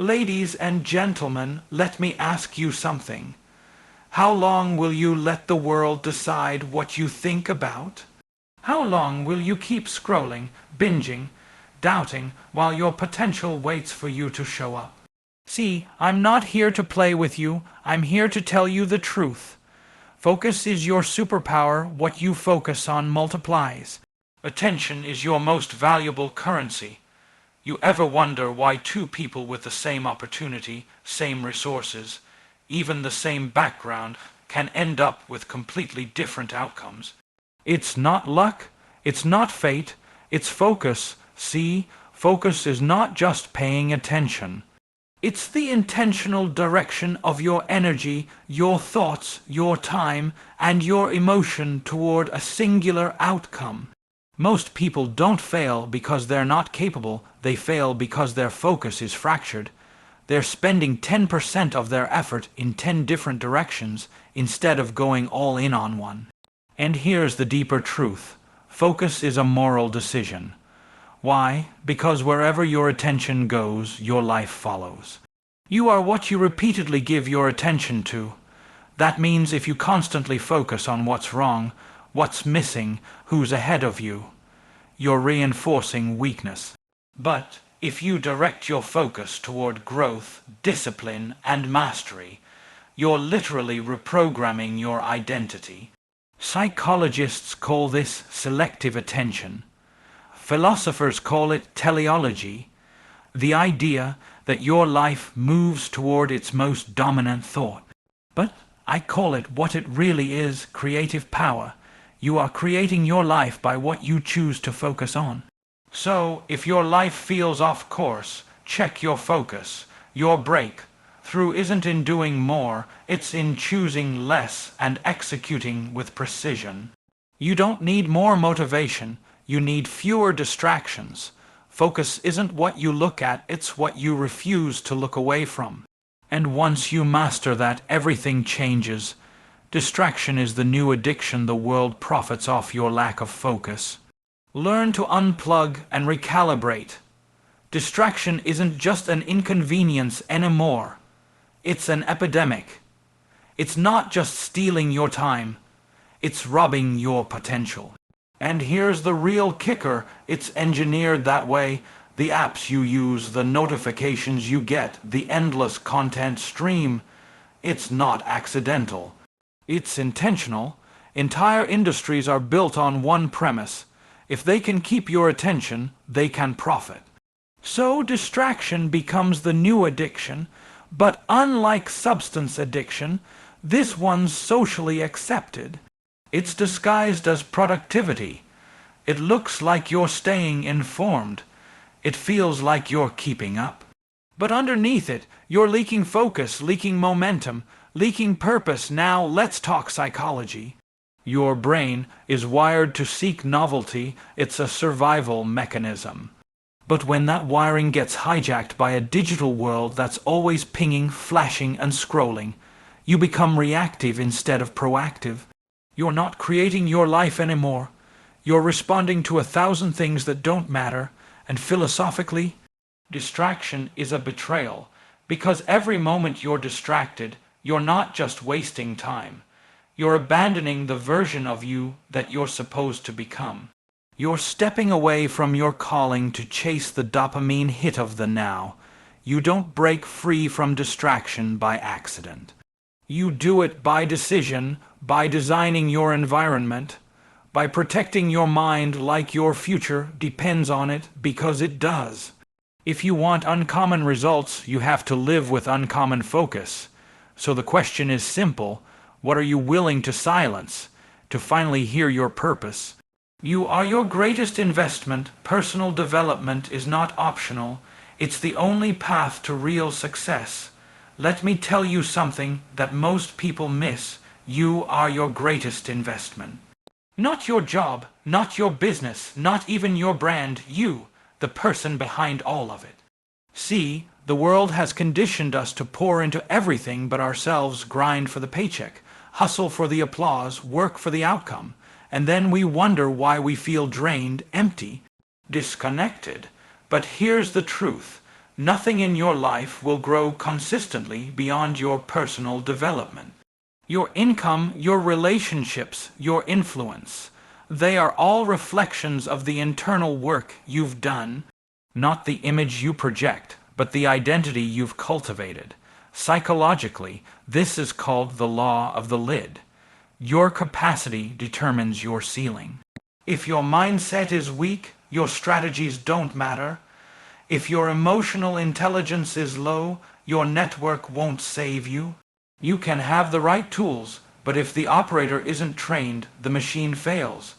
Ladies and gentlemen, let me ask you something. How long will you let the world decide what you think about? How long will you keep scrolling, binging, doubting, while your potential waits for you to show up? See, I'm not here to play with you. I'm here to tell you the truth. Focus is your superpower. What you focus on multiplies. Attention is your most valuable currency. You ever wonder why two people with the same opportunity, same resources, even the same background, can end up with completely different outcomes? It's not luck, it's not fate, it's focus. See, focus is not just paying attention. It's the intentional direction of your energy, your thoughts, your time, and your emotion toward a singular outcome. Most people don't fail because they're not capable, they fail because their focus is fractured. They're spending 10% of their effort in 10 different directions instead of going all in on one. And here's the deeper truth. Focus is a moral decision. Why? Because wherever your attention goes, your life follows. You are what you repeatedly give your attention to. That means if you constantly focus on what's wrong, what's missing, who's ahead of you, you're reinforcing weakness. But if you direct your focus toward growth, discipline, and mastery, you're literally reprogramming your identity. Psychologists call this selective attention. Philosophers call it teleology, the idea that your life moves toward its most dominant thought. But I call it what it really is, creative power. You are creating your life by what you choose to focus on. So, if your life feels off course, check your focus. Your breakthrough isn't in doing more, it's in choosing less and executing with precision. You don't need more motivation, you need fewer distractions. Focus isn't what you look at, it's what you refuse to look away from. And once you master that, everything changes. Distraction is the new addiction. The world profits off your lack of focus. Learn to unplug and recalibrate. Distraction isn't just an inconvenience anymore. It's an epidemic. It's not just stealing your time. It's robbing your potential. And here's the real kicker. It's engineered that way. The apps you use, the notifications you get, the endless content stream. It's not accidental. It's intentional. Entire industries are built on one premise. If they can keep your attention, they can profit. So distraction becomes the new addiction, but unlike substance addiction, this one's socially accepted. It's disguised as productivity. It looks like you're staying informed. It feels like you're keeping up. But underneath it, you're leaking focus, leaking momentum, leaking purpose. Now let's talk psychology. Your brain is wired to seek novelty. It's a survival mechanism. But when that wiring gets hijacked by a digital world that's always pinging, flashing, and scrolling, you become reactive instead of proactive. You're not creating your life anymore. You're responding to 1,000 things that don't matter, and philosophically, distraction is a betrayal. Because every moment you're distracted, you're not just wasting time. You're abandoning the version of you that you're supposed to become. You're stepping away from your calling to chase the dopamine hit of the now. You don't break free from distraction by accident. You do it by decision, by designing your environment, by protecting your mind like your future depends on it, because it does. If you want uncommon results, you have to live with uncommon focus. So the question is simple. What are you willing to silence to finally hear your purpose? You are your greatest investment. Personal development is not optional. It's the only path to real success. Let me tell you something that most people miss. You are your greatest investment. Not your job, not your business, not even your brand. You, the person behind all of it. See, the world has conditioned us to pour into everything but ourselves, grind for the paycheck, hustle for the applause, work for the outcome, and then we wonder why we feel drained, empty, disconnected. But here's the truth. Nothing in your life will grow consistently beyond your personal development. Your income, your relationships, your influence, they are all reflections of the internal work you've done, not the image you project, but the identity you've cultivated. Psychologically, this is called the law of the lid. Your capacity determines your ceiling. If your mindset is weak, your strategies don't matter. If your emotional intelligence is low, your network won't save you. You can have the right tools, but if the operator isn't trained, the machine fails.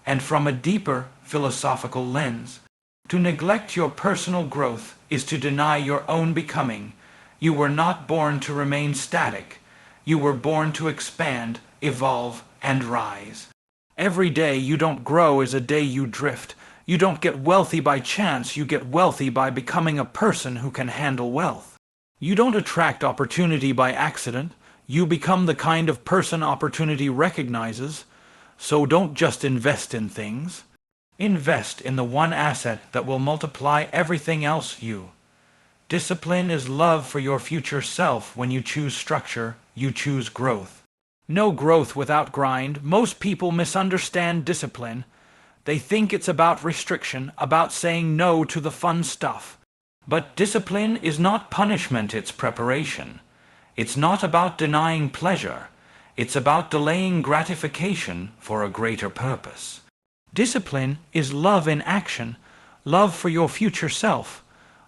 And from a deeper philosophical lens, to neglect your personal growth is to deny your own becoming. You were not born to remain static. You were born to expand, evolve, and rise. Every day you don't grow is a day you drift. You don't get wealthy by chance, you get wealthy by becoming a person who can handle wealth. You don't attract opportunity by accident. You become the kind of person opportunity recognizes. So don't just invest in things. Invest in the one asset that will multiply everything else you. Discipline is love for your future self. When you choose structure, you choose growth. No growth without grind. Most people misunderstand discipline. They think it's about restriction, about saying no to the fun stuff. But discipline is not punishment, it's preparation. It's not about denying pleasure. It's about delaying gratification for a greater purpose. Discipline is love in action, love for your future self,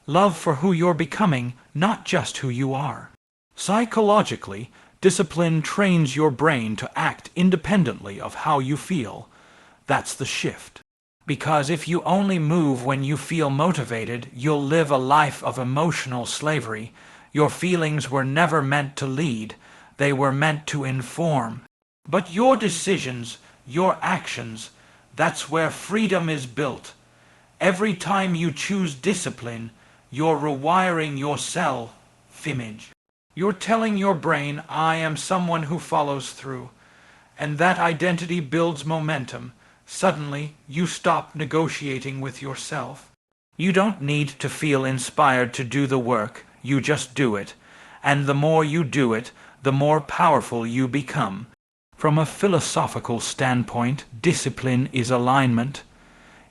love for who you're becoming, not just who you are. Psychologically, discipline trains your brain to act independently of how you feel. That's the shift. Because if you only move when you feel motivated, you'll live a life of emotional slavery. Your feelings were never meant to lead. They were meant to inform. But your decisions, your actions, that's where freedom is built. Every time you choose discipline, you're rewiring your self-image. You're telling your brain, I am someone who follows through. And that identity builds momentum. Suddenly, you stop negotiating with yourself. You don't need to feel inspired to do the work, you just do it. And the more you do it, the more powerful you become. From a philosophical standpoint, discipline is alignment.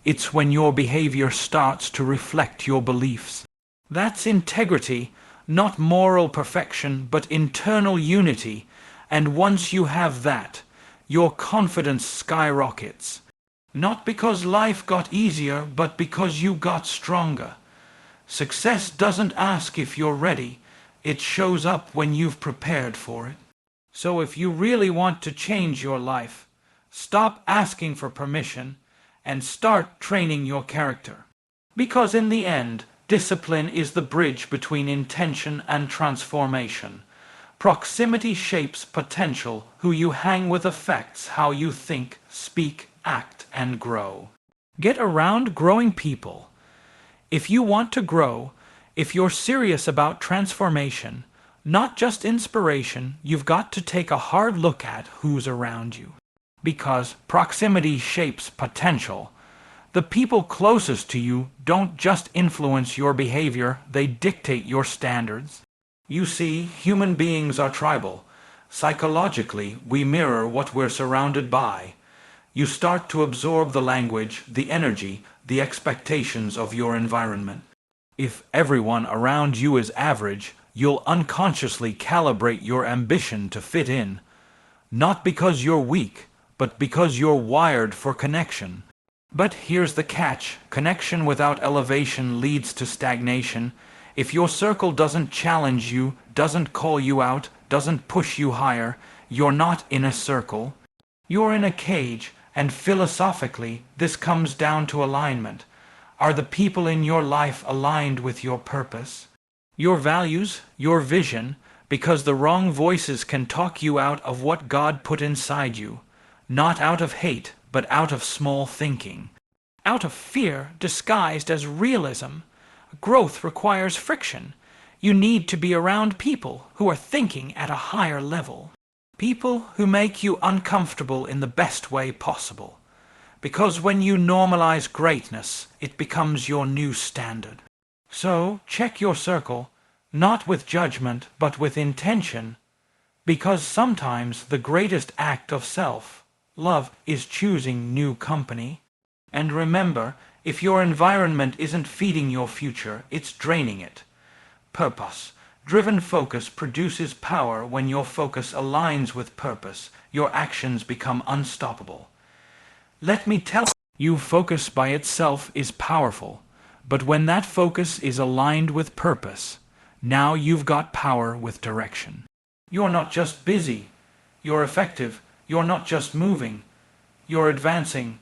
It's when your behavior starts to reflect your beliefs. That's integrity, not moral perfection, but internal unity. And once you have that, your confidence skyrockets. Not because life got easier, but because you got stronger. Success doesn't ask if you're ready. It shows up when you've prepared for it. So if you really want to change your life, stop asking for permission and start training your character. Because in the end, discipline is the bridge between intention and transformation. Proximity shapes potential. Who you hang with affects how you think, speak, act, and grow. Get around growing people. If you want to grow, if you're serious about transformation, not just inspiration, you've got to take a hard look at who's around you. Because proximity shapes potential. The people closest to you don't just influence your behavior, they dictate your standards. You see, human beings are tribal. Psychologically, we mirror what we're surrounded by. You start to absorb the language, the energy, the expectations of your environment. If everyone around you is average, you'll unconsciously calibrate your ambition to fit in. Not because you're weak, but because you're wired for connection. But here's the catch. Connection without elevation leads to stagnation. If your circle doesn't challenge you, doesn't call you out, doesn't push you higher, you're not in a circle. You're in a cage, and philosophically, this comes down to alignment. Are the people in your life aligned with your purpose? Your values, your vision, because the wrong voices can talk you out of what God put inside you. Not out of hate, but out of small thinking. Out of fear disguised as realism. Growth requires friction. You need to be around people who are thinking at a higher level. People who make you uncomfortable in the best way possible. Because when you normalize greatness, it becomes your new standard. So check your circle, not with judgment, but with intention, because sometimes the greatest act of self-love is choosing new company. And remember, if your environment isn't feeding your future, it's draining it. Purpose-driven focus produces power. When your focus aligns with purpose, your actions become unstoppable. Let me tell you, focus by itself is powerful, but when that focus is aligned with purpose, now you've got power with direction. You're not just busy, you're effective. You're not just moving, you're advancing.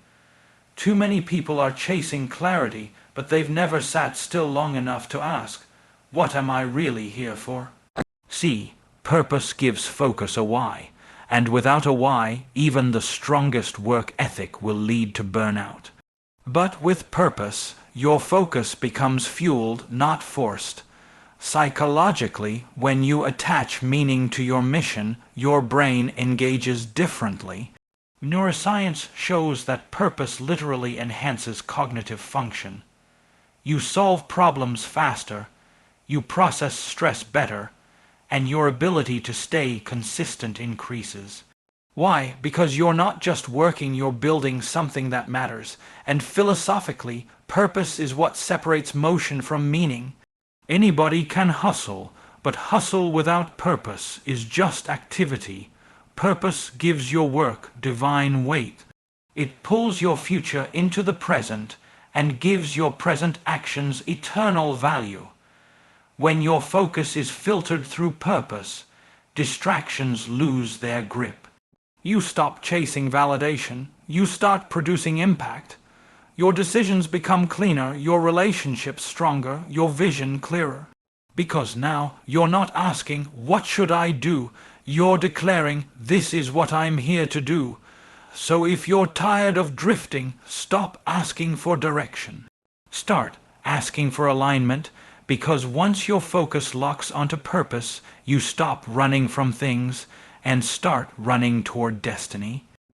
Too many people are chasing clarity, but they've never sat still long enough to ask, what am I really here for? See, purpose gives focus a why, and without a why, even the strongest work ethic will lead to burnout. But with purpose, your focus becomes fueled, not forced. Psychologically, when you attach meaning to your mission, your brain engages differently. Neuroscience shows that purpose literally enhances cognitive function. You solve problems faster, you process stress better, and your ability to stay consistent increases. Why? Because you're not just working, you're building something that matters. And philosophically, purpose is what separates motion from meaning. Anybody can hustle, but hustle without purpose is just activity. Purpose gives your work divine weight. It pulls your future into the present and gives your present actions eternal value. When your focus is filtered through purpose, distractions lose their grip. You stop chasing validation, you start producing impact. Your decisions become cleaner, your relationships stronger, your vision clearer. Because now you're not asking, what should I do? You're declaring, this is what I'm here to do. So if you're tired of drifting, stop asking for direction. Start asking for alignment, because once your focus locks onto purpose, you stop running from things and start running toward destiny.